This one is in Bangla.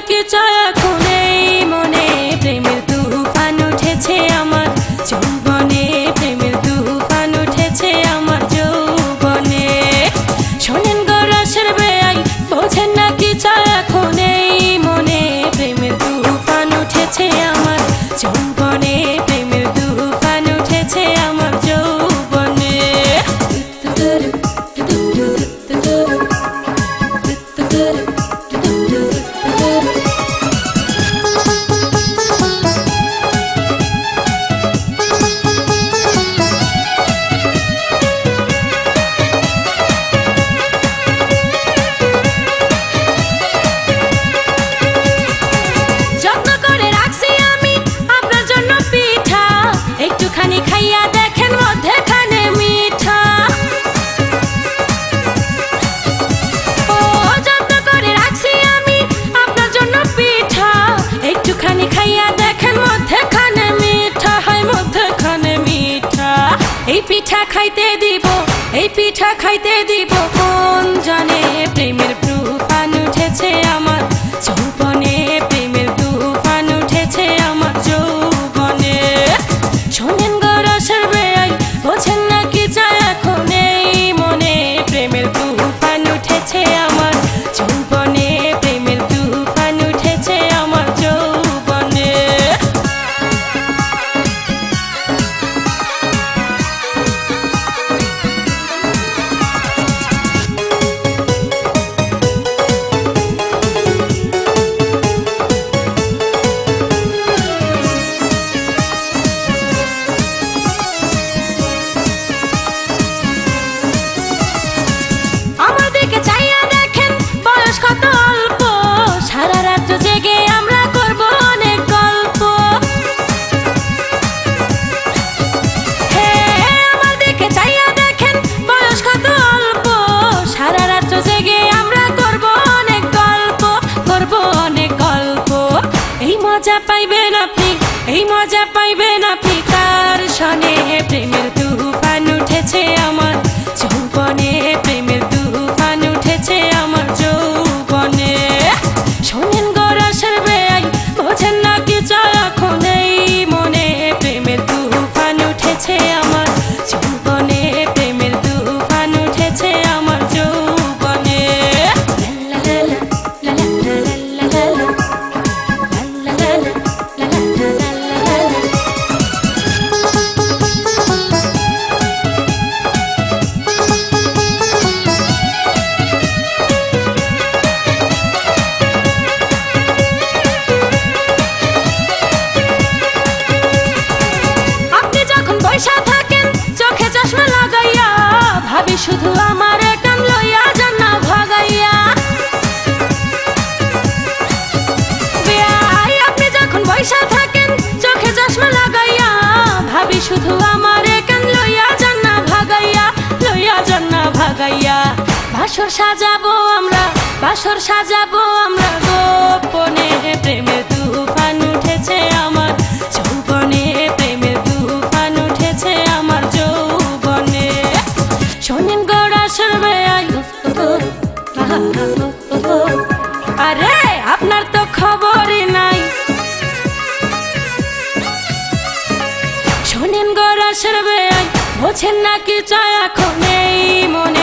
কি চায় এখন এই মনে প্রেমের তুফান উঠেছে আমার যৌবনে প্রেমের তুফান উঠেছে আমার যৌবনে শোনেন গো রসের বেয়াই বোঝেন না কি চায় এখন এই মনে প্রেমের তুফান উঠেছে আমার যৌবনে প্রেমের তুফান উঠেছে আমার যৌবনে একটুখানি খাইয়া দেখেন মধ্যেখানে মিঠা ও যত্ন করে রাখছি আমি আপনার জন্য পিঠা একটুখানি খাইয়া দেখেন মধ্যেখানে মিঠা হয় মধ্যেখানে মিঠা এই পিঠা খাইতে দিব এই পিঠা খাইতে দিব কোন জানে প্রেমের তুফান উঠেছে আমার যৌবনে প্রেমের তুফান উঠেছে আমার যৌবনে শোনেন গো রসের বেয়াই বোঝেন না কি চায় এখন এই মনে প্রেমের তুফান উঠেছে আমার যৌবনে প্রেমের তুফান উঠেছে আমার যৌবনে কত অল্প সারা রাত জেগে আমরা করব অনেক গল্প আমার দিকে চাইয়া দেখেন বয়স কত অল্প সারা রাত জেগে আমরা করব অনেক গল্প করব অনেক গল্প এই মজা পাইবেন আপনি এই মজা পাইবেন আপনি কার শোনে প্রেমের তুফান উঠেছে আমার যৌবনে প্রেমের তুফান উঠেছে আমার যৌবনে শোনেন গো রসের বেয়াই বোঝেন না কি চায় এখন এই মনে প্রেমের তুফান উঠেছে আমার যৌবনে প্রেমের তুফান উঠেছে আমার যৌবনে চোখে চশমা লাগাইয়া ভাবি শুধু আমার কান লইয়া যান না ভাগাইয়া বেয়াই আপনি যখন বৈশা থাকেন চোখে চশমা লাগাইয়া ভাবি শুধু আমার কান লইয়া যান না ভাগাইয়া লইয়া যান না ভাগাইয়া বাসর সাজাবো আমরা গোপনে প্রেমের তুফান উঠেছে আমার যৌবনে প্রেমের তুফান উঠেছে আমার যৌবনে শোনেন গো রসের বেয়াই আরে আপনার তো খবরই নাই শোনেন গো রসের বেয়াই বোঝেন না কি চায় এখন এই মনে